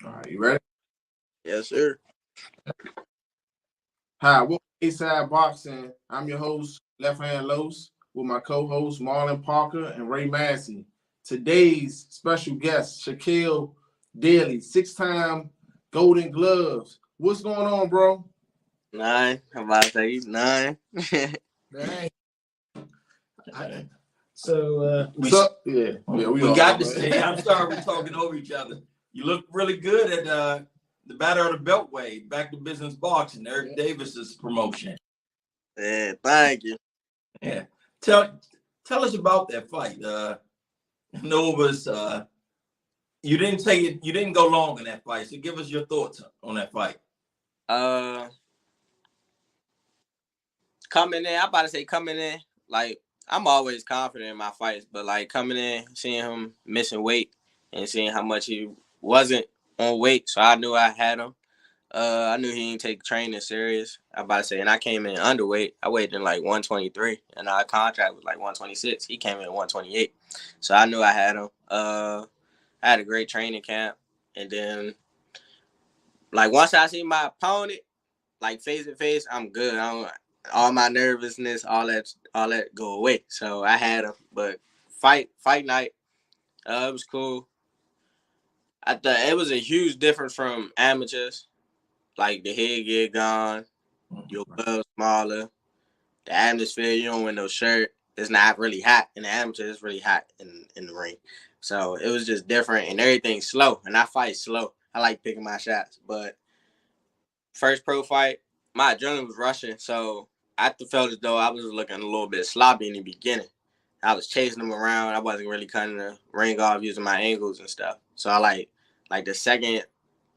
All right, you ready? Yes, sir. Hi, welcome to A-Side Boxing. I'm your host, Left Hand Los, with my co-hosts Marlon Parker and Ray Massey. Today's special guest, Shakell Daly, 6-time Golden Gloves. What's going on, bro? 9. I'm about to say 9. Dang. So we got to say, I'm sorry we're talking over each other. You look really good at the Battle of the Beltway, Back to Business Boxing, Eric Davis's promotion. Yeah, thank you. Yeah. Tell us about that fight. No, it was you didn't go long in that fight. So give us your thoughts on that fight. Coming in, like I'm always confident in my fights, but like coming in, seeing him missing weight and seeing how much he wasn't on weight, so I knew I had him. I knew he didn't take training serious. And I came in underweight. I weighed in like 123, and our contract was like 126. He came in at 128, so I knew I had him. I had a great training camp, and then like once I see my opponent, like face to face, I'm good. All my nervousness, all that go away. So I had him, but fight night, it was cool. I thought it was a huge difference from amateurs. Like the headgear gone, your gloves smaller, the atmosphere, you don't wear no shirt. It's not really hot in the amateur. It's really hot in the ring. So it was just different and everything's slow. And I fight slow. I like picking my shots. But first pro fight, my adrenaline was rushing. So I felt as though I was looking a little bit sloppy in the beginning. I was chasing them around. I wasn't really cutting the ring off using my angles and stuff. So I like the second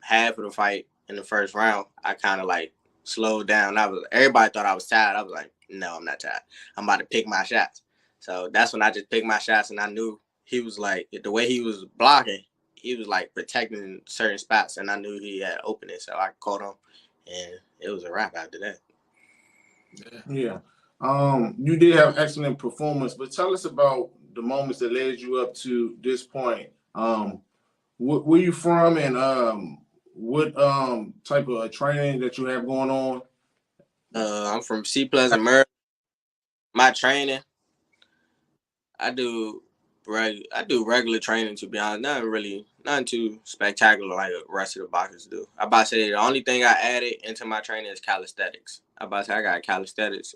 half of the fight in the first round, I kind of like slowed down. Everybody thought I was tired. I was like, no, I'm not tired. I'm about to pick my shots. So that's when I just picked my shots, and I knew he was like, the way he was blocking, he was like protecting certain spots, and I knew he had opening. So I caught him, and it was a wrap after that. Yeah. You did have excellent performance, but tell us about the moments that led you up to this point. Where you from, and what type of training that you have going on? I'm from C Pleasant, Maryland. My training, I do regular training, to be honest. Nothing too spectacular like the rest of the boxers do. I about to say the only thing I added into my training is calisthenics. I got a calisthenics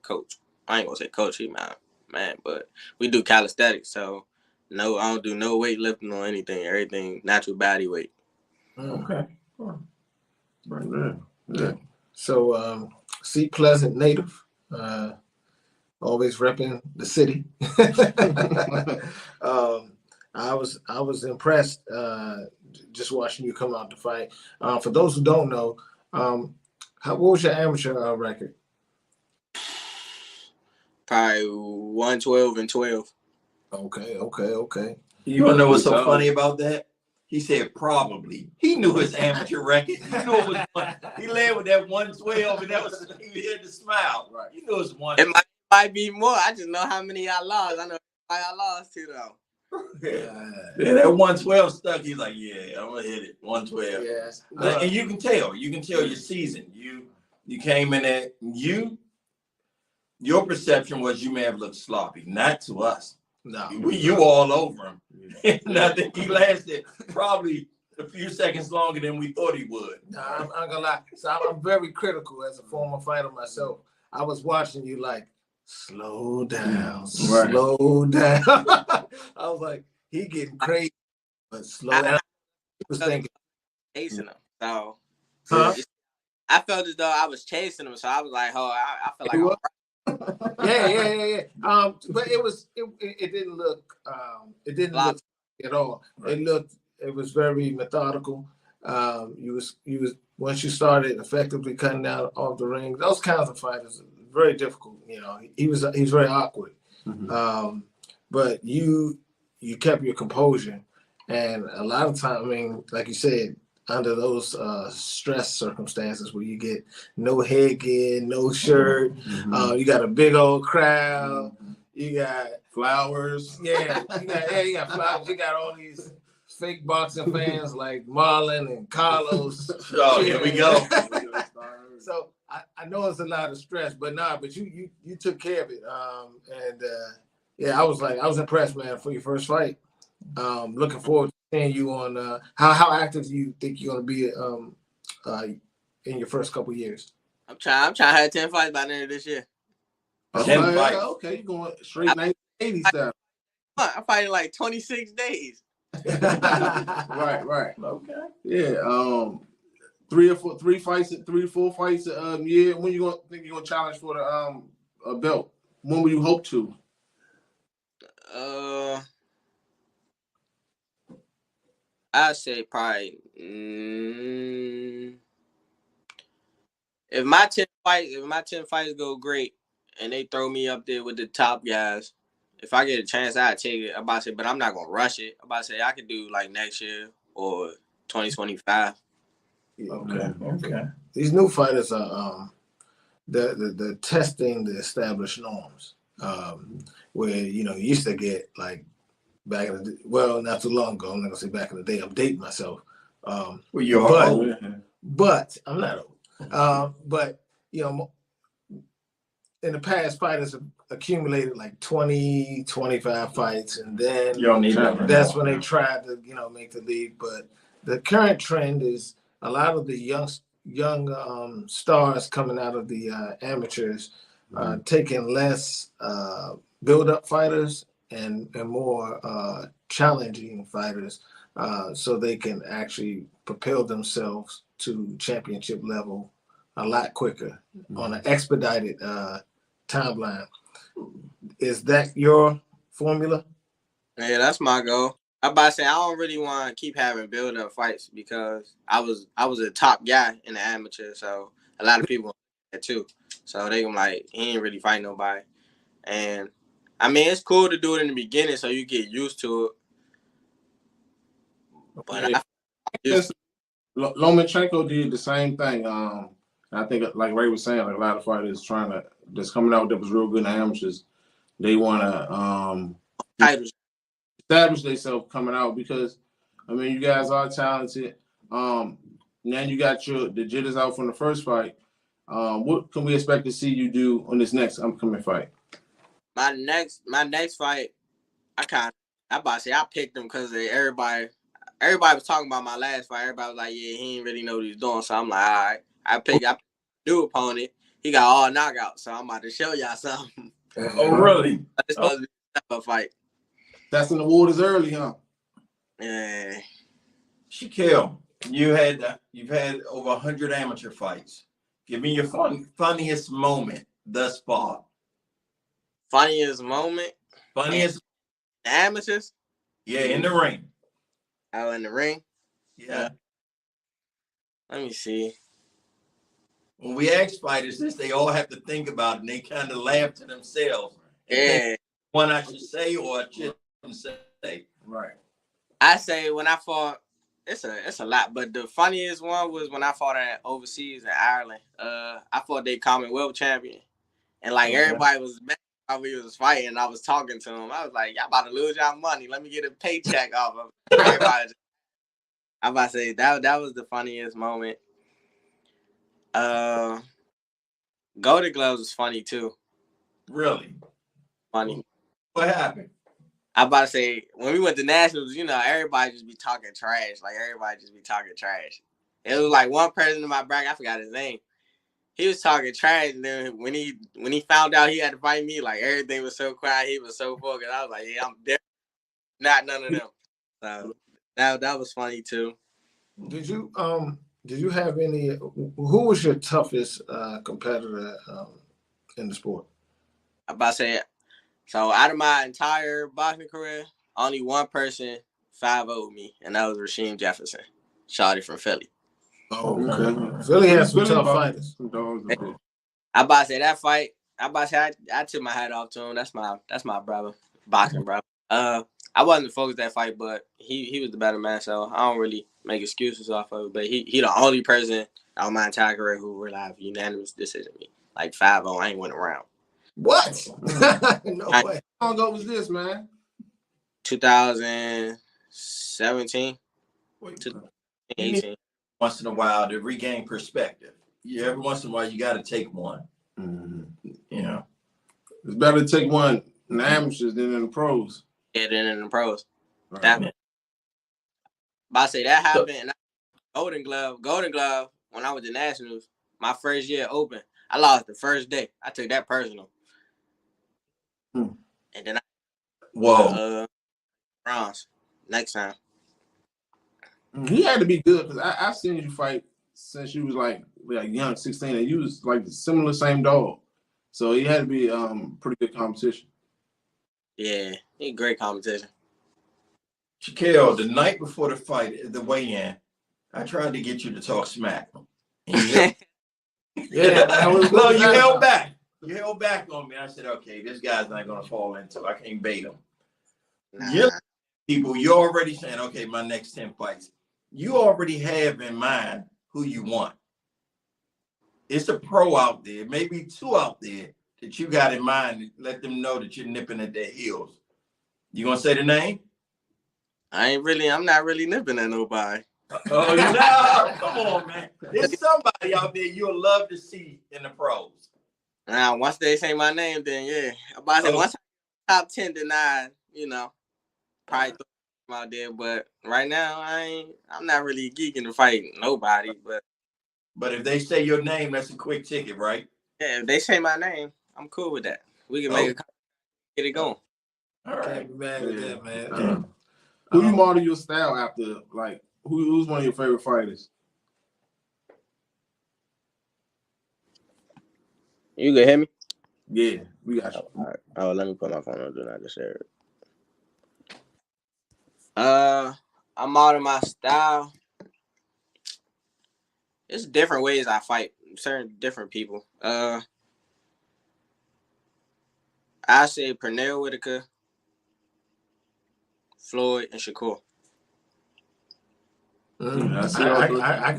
coach. I ain't gonna say coach, he my man, but we do calisthenics. So no, I don't do no weightlifting or anything. Everything natural body weight. Okay. Right there. Yeah. So C Pleasant native, always repping the city. I was impressed just watching you come out to fight. For those who don't know, what was your amateur record? Probably 112 and 12. Okay. You wanna know what's so funny about that? He said probably. He knew his amateur record. He knew it was one. He led with that 112, and he had to smile. Right. He knew it was one. It might be more. I just know how many I lost. I know I lost to though. Yeah, that 112 stuck. He's like, yeah, I'm gonna hit it. 112. Yes. And you can tell your season. You came in at your perception was you may have looked sloppy. Not to us. No. You all over him. Yeah. Nothing. He lasted probably a few seconds longer than we thought he would. No, I'm not gonna lie. So I'm very critical as a former fighter myself. I was watching you like, slow down, slow down. I was like, he getting crazy, but slow down. I was thinking, chasing him. So I felt as though I was chasing him. So I was like, oh, I feel like I'm yeah. But it didn't look at all. Right. It was very methodical. You was once you started effectively cutting out off the ring, those kinds of fighters are very difficult. You know, he was very awkward. Mm-hmm. But you kept your composure, and a lot of time, I mean, like you said, under those stress circumstances where you get no headgear, no shirt, you got a big old crowd, you got flowers. Yeah, you got flowers. You got all these fake boxing fans like Marlon and Carlos. Oh, here we go. So I know it's a lot of stress, but you took care of it. Yeah, I was impressed, man, for your first fight. Looking forward to seeing you on how active do you think you're gonna be in your first couple years? I'm trying to have 10 fights by the end of this year. 10 fights. Okay, you're going straight 1980 style. I'm fighting like 26 days. Right. Okay. Yeah. 3 or 4 fights a year. When you gonna think you're gonna challenge for the a belt? When will you hope to? I'd say probably if my 10 fights go great and they throw me up there with the top guys, if I get a chance, I'd take it. I'm about to say, but I'm not gonna rush it. I'm about to say I could do like next year or 2025. Okay. These new fighters are they're testing the established norms. Where you used to get like back in the day, well, not too long ago. I'm not gonna say back in the day. I'm dating myself. Well, you're old. But I'm not old. But in the past, fighters have accumulated like 20, 25 fights, and then You don't need that. that's when they tried to make the league. But the current trend is a lot of the young stars coming out of the amateurs taking less build-up fighters and more challenging fighters, so they can actually propel themselves to championship level a lot quicker on an expedited timeline. Is that your formula? Yeah, that's my goal. I'm about to say I don't really want to keep having build-up fights because I was a top guy in the amateur, so a lot of people that too. So they can like he ain't really fight nobody, and I mean it's cool to do it in the beginning so you get used to it. But Lomachenko did the same thing. I think, like Ray was saying, like a lot of fighters that's coming out that was real good in the amateurs. They want to titles. establish themselves coming out because, I mean, you guys are talented. Now you got the jitters out from the first fight. What can we expect to see you do on this next upcoming fight? My next fight, I about to say I picked him because everybody was talking about my last fight. Everybody was like, yeah, he didn't really know what he was doing. So I'm like, all right. I picked a new opponent. He got all knockouts. So I'm about to show y'all something. Oh, really? It's supposed to be a step-up fight. That's in the waters early, huh? Yeah. Shakell, you've had over 100 amateur fights. Give me your funniest moment thus far. Funniest moment? Funniest? The amateurs? Yeah, in the ring. Oh, in the ring? Yeah. Let me see. When we ask fighters this, they all have to think about it, and they kind of laugh to themselves. Yeah. One I should say or I shouldn't say. Right. I say when I fought, it's a lot, but the funniest one was when I fought overseas in Ireland. I fought their Commonwealth champion, and like everybody was mad while we was fighting. And I was talking to him. I was like, "Y'all about to lose y'all money. Let me get a paycheck off of it." Everybody. I'm about to say that was the funniest moment. Golden Gloves was funny too. Really? Funny. What happened? I'm about to say when we went to nationals, everybody just be talking trash. Like everybody just be talking trash. It was like one person in my bracket, I forgot his name. He was talking trash, and then when he found out he had to fight me, like everything was so quiet. He was so focused. I was like, yeah, I'm definitely not none of them. So that was funny too. Did you have any? Who was your toughest competitor in the sport? I'm about to say, so out of my entire boxing career, only one person 5-0'd me, and that was Rasheem Jefferson, shawty from Philly. Oh, okay. Philly has some tough fighters. I'm about to say that fight. I'm about to say I took my hat off to him. That's my brother, boxing brother. I wasn't focused that fight, but he was the better man, so I don't really make excuses off of it. But he the only person on my entire career who really have unanimous decision me. Like 5-0, I ain't went around. What? No way. How long ago was this, man? 2016. 17 to 18. Once in a while to regain perspective. Yeah, every once in a while you got to take one. You know, it's better to take one in the amateurs than in the pros. Yeah, then in the pros. Right. But I say that happened. And Golden Glove. When I was in Nationals, my first year open, I lost the first day. I took that personal. And then bronze next time. He had to be good because I've seen you fight since you was like young, 16, and you was like similar, same dog. So he had to be pretty good competition. Yeah, he great competition. Shakell, the night before the fight, the weigh-in, I tried to get you to talk smack. Yeah, no, you held back. You held back on me. I said, okay, this guy's not gonna fall into. I can't bait him. Nah. People, you're already saying, okay, my next 10 fights. You already have in mind who you want. It's a pro out there, maybe two out there that you got in mind. Let them know that you're nipping at their heels. You gonna say the name? I'm not really nipping at nobody. Oh, no, come on, man. There's somebody out there you'll love to see in the pros. Now, once they say my name, then yeah. Once I top 10 denied, probably throw them out there. But right now, I'm not really geeking to fight nobody. But if they say your name, that's a quick ticket, right? Yeah, if they say my name, I'm cool with that. We can make get it going. All right, can't be mad with that, man. Who you model your style after? Like, who's one of your favorite fighters? You can hear me? Yeah, we got you. All right. Oh, let me put my phone on. Do not disturb. I'm model my style. It's different ways I fight certain different people. I say Pernell Whitaker, Floyd, and Shakell. I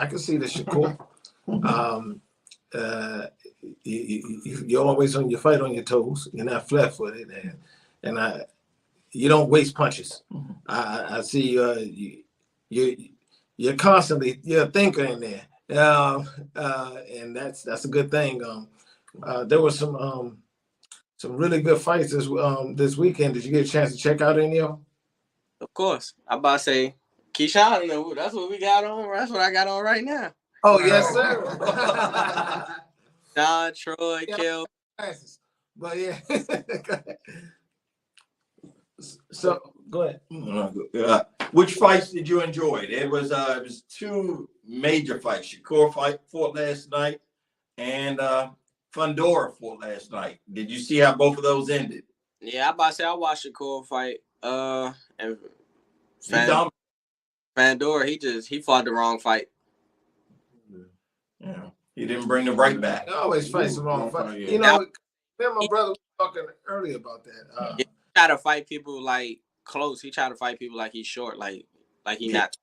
can see the Shakell. You're always on your fight on your toes. You're not flat-footed, and you don't waste punches. I see you're constantly a thinker in there, and that's a good thing. There were some really good fights this weekend. Did you get a chance to check out any of them? Of course. I'm about to say Keyshawn. That's what we got on. That's what I got on right now. Oh yes, sir. John, Troy, Kill. But yeah. So go ahead. Which fights did you enjoy? It was two major fights. Shakur fought last night, and Fundora fought last night. Did you see how both of those ended? Yeah, I'm about to say I watched Shakur fight. And Fundora, he fought the wrong fight. Yeah, he didn't bring the right back. He always fights the wrong fight. You know, my brother was talking earlier about that. He tried to fight people like close. He tried to fight people like he's short, like he not.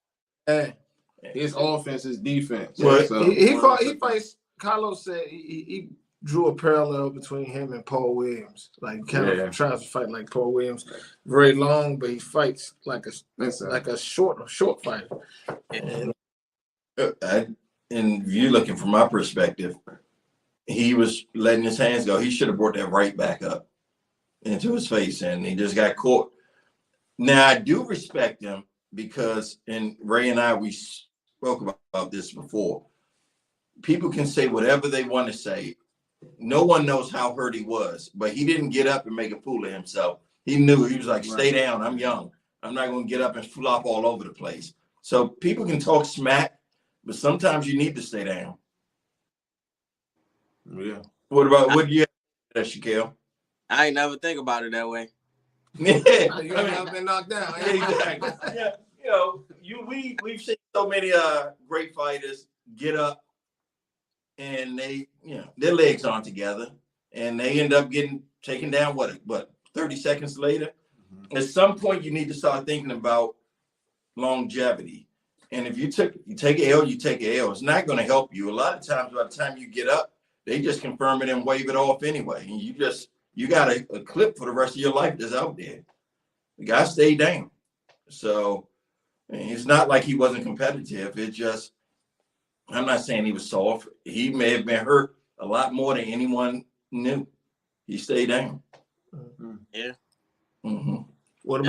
His offense is defense. So he fights. Carlos said he drew a parallel between him and Paul Williams. Like kind of tries to fight like Paul Williams, very long, but he fights like a short fighter. And if you're looking from my perspective, he was letting his hands go. He should have brought that right back up into his face, and he just got caught. Now, I do respect him because, and Ray and I, we spoke about this before. People can say whatever they want to say. No one knows how hurt he was, but he didn't get up and make a fool of himself. He knew. He was like, stay down. I'm young. I'm not going to get up and flop all over the place. So people can talk smack, but sometimes you need to stay down. Yeah. What do you have, Shakell? I ain't never think about it that way. You have been knocked down. Exactly. Yeah. You know, we've seen so many great fighters get up and they, their legs aren't together and they end up getting taken down. What 30 seconds later? At some point, you need to start thinking about longevity. And if you take an L, you take an L. It's not going to help you. A lot of times, by the time you get up, they just confirm it and wave it off anyway. And you got a clip for the rest of your life that's out there. You got to stay down. So it's not like he wasn't competitive. It just, I'm not saying he was soft. He may have been hurt a lot more than anyone knew. He stayed down. Yeah. Mm-hmm. What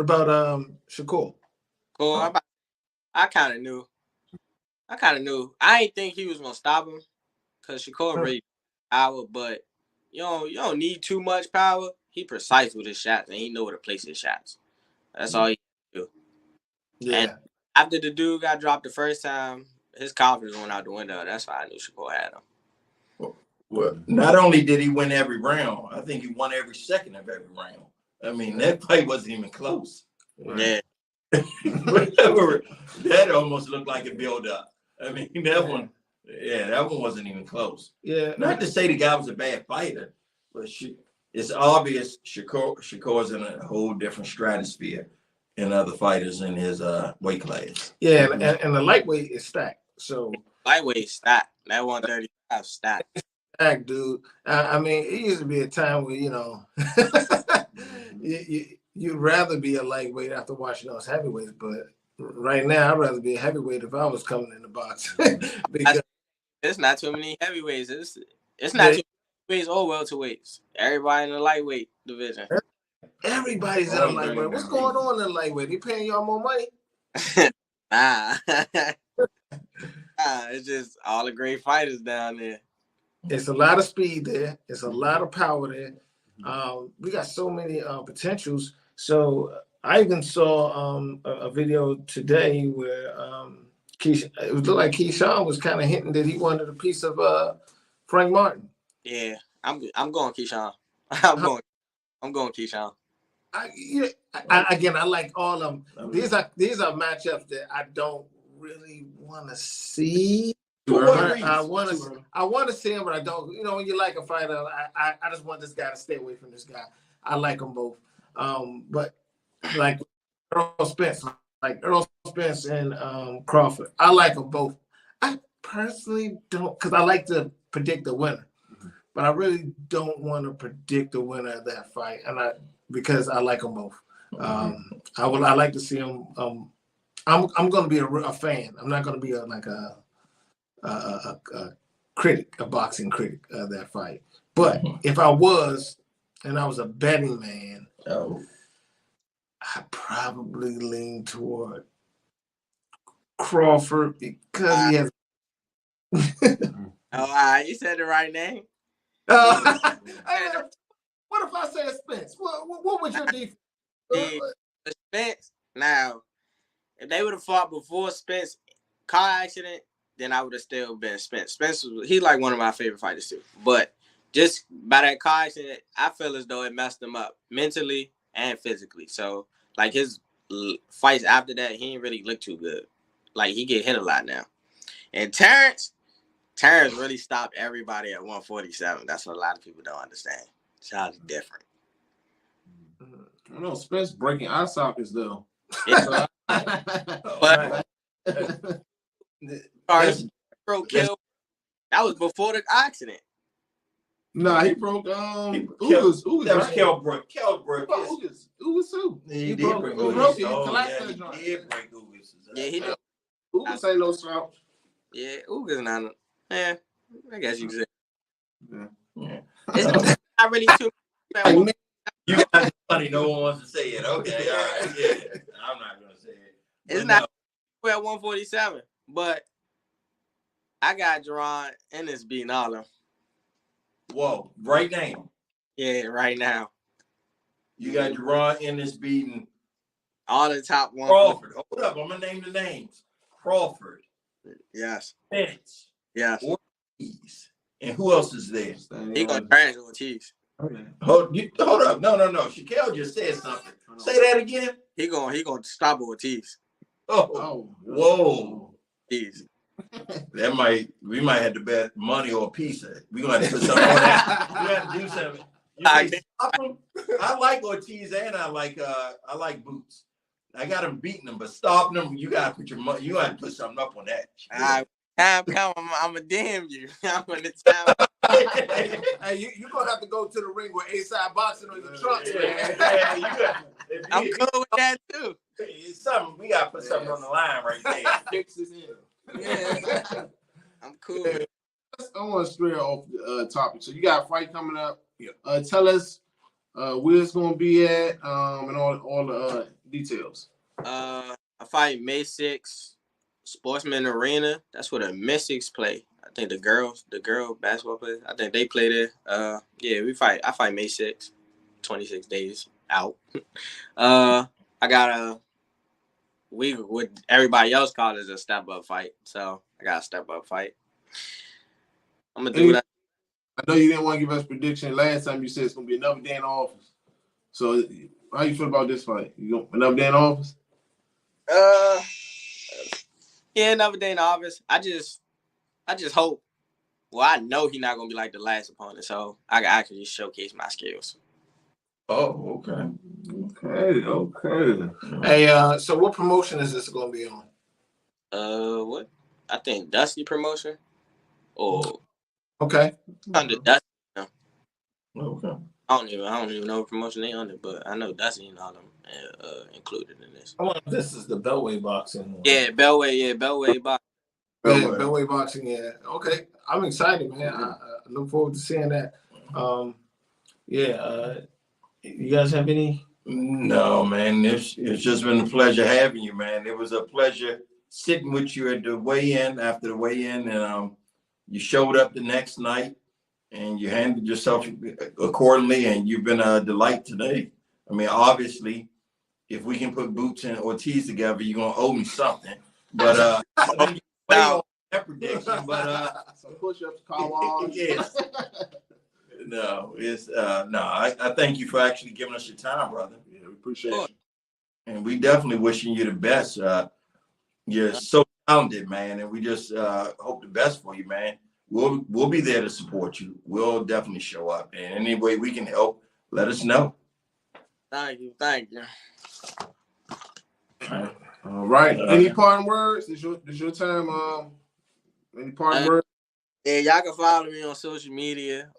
about Shakell? Cool. I kind of knew. I didn't think he was gonna stop him because Shakell really power, but you don't need too much power. He precise with his shots and he know where to place his shots. That's all he do. Yeah. And after the dude got dropped the first time, his confidence went out the window. That's why I knew Shakell had him. Well, not only did he win every round, I think he won every second of every round. I mean, that fight wasn't even close. Yeah. That almost looked like a build-up. I mean, that one wasn't even close. Yeah. Not to say the guy was a bad fighter, but it's obvious Shakell's in a whole different stratosphere than other fighters in his weight class. Yeah, and the lightweight is stacked. So lightweight stacked. That 135 stacked. Stacked, dude. I mean, it used to be a time where you'd rather be a lightweight after watching those heavyweights, but right now I'd rather be a heavyweight if I was coming in the box. Because it's not too many heavyweights. It's not too many heavyweights or welterweights. Everybody in the lightweight division. Everybody's in the lightweight. What's going on in the lightweight? They paying y'all more money? Nah. It's just all the great fighters down there. It's a lot of speed there. It's a lot of power there. We got so many potentials. So I even saw a video today where it looked like Keyshawn was kind of hinting that he wanted a piece of Frank Martin. Yeah, I'm going Keyshawn. I'm going Keyshawn. I like all of them. These are matchups that I don't really want to see. I want to see him, but I don't. When you like a fighter, I just want this guy to stay away from this guy. I like them both. But like Earl Spence and Crawford, I like them both. I personally don't, because I like to predict the winner, but I really don't want to predict the winner of that fight, because I like them both. I like to see them. I'm going to be a fan. I'm not going to be a critic, a boxing critic of that fight. But if I was, and I was a betting man, I probably lean toward Crawford because he has. You said the right name. What if I said Spence? What was your defense? Spence. Now, if they would have fought before Spence car accident, then I would have still been Spence. Spence he's like one of my favorite fighters too. But just by that car accident, I feel as though it messed him up mentally and physically. So like his fights after that, he didn't really look too good. Like he get hit a lot now. And Terrence really stopped everybody at 147. That's what a lot of people don't understand. Child's different. I know Spence breaking eye sockets though. Yeah. But kill. That was before the accident. Nah, he broke. Ugas. That was Kell broke. Kell broke. Ugas too. He did break Ugas. He did break Ugas. Yeah, he did. Ugas ain't no slouch. Yeah, Ugas not. Yeah, I guess you could say. Yeah. It's not really too. You guys funny. No one wants to say it. Okay, all right. Yeah, I'm not gonna say it. It's not at 147, but I got Jerron Ennis beating all of them. Whoa! Right now. Yeah, right now. You got Jerron Ennis beating all the top one. Crawford. Hold up, I'm gonna name the names. Crawford. Yes. Spence. Yes. Ortiz. And who else is there? He gonna crash Ortiz. Okay. Hold up. No. Shakell just said something. Say that again. He gonna stop Ortiz. Oh. Whoa. Easy. We might have to bet money or a piece. We're gonna have to put something on that. We have to do something. I like Ortiz and I like Boots. I got him beating them, but stopping them, you gotta put your money. You gotta put something up on that. Time come, I'm gonna damn you. I'm gonna time. Hey, you gonna have to go to the ring with A-side boxing on your trunks, man. I'm cool with that too. It's something we gotta put something on the line right there. Fix this in. Yeah, I'm cool. I want to stray off the topic. So you got a fight coming up. Yeah. Tell us where it's gonna be at, and all the details. I fight May 6th, Sportsman Arena. That's where the Mystics play. I think the girl basketball players, I think they play there. Yeah, I fight May 6th, 26 days out. I got a week what everybody else calls a step up fight. So I got a step up fight. I'm gonna do that. I know you didn't want to give us prediction last time. You said it's gonna be another day in office. So how you feel about this fight? You going another day in office? Yeah, another day in the office. I just hope. Well, I know he's not gonna be like the last opponent, so I can actually showcase my skills. Oh, okay. Hey, so what promotion is this gonna be on? What? I think Dusty promotion. Or Okay. under Dusty. No. Okay. I don't even know what promotion they under, but I know Dusty and all them included in this. I wonder if this is the Beltway boxing. Yeah, Beltway box. Yeah, Beltway boxing. Yeah. Okay. I'm excited, man. I look forward to seeing that. You guys have any? No, man. It's just been a pleasure having you, man. It was a pleasure sitting with you at the weigh-in after the weigh-in, and you showed up the next night, and you handled yourself accordingly, and you've been a delight today. I mean, obviously, if we can put Boots and Ortiz together, you're gonna owe me something. But I think you're way on that prediction. But some push-ups, car wash. yes. No, it's no. I thank you for actually giving us your time, brother. Yeah, we appreciate you. And we definitely wishing you the best. You're so talented, man, and we just hope the best for you, man. We'll be there to support you. We'll definitely show up, and any way we can help, let us know. Thank you. All right. Any parting words? This your time. Any parting words? Yeah, y'all can follow me on social media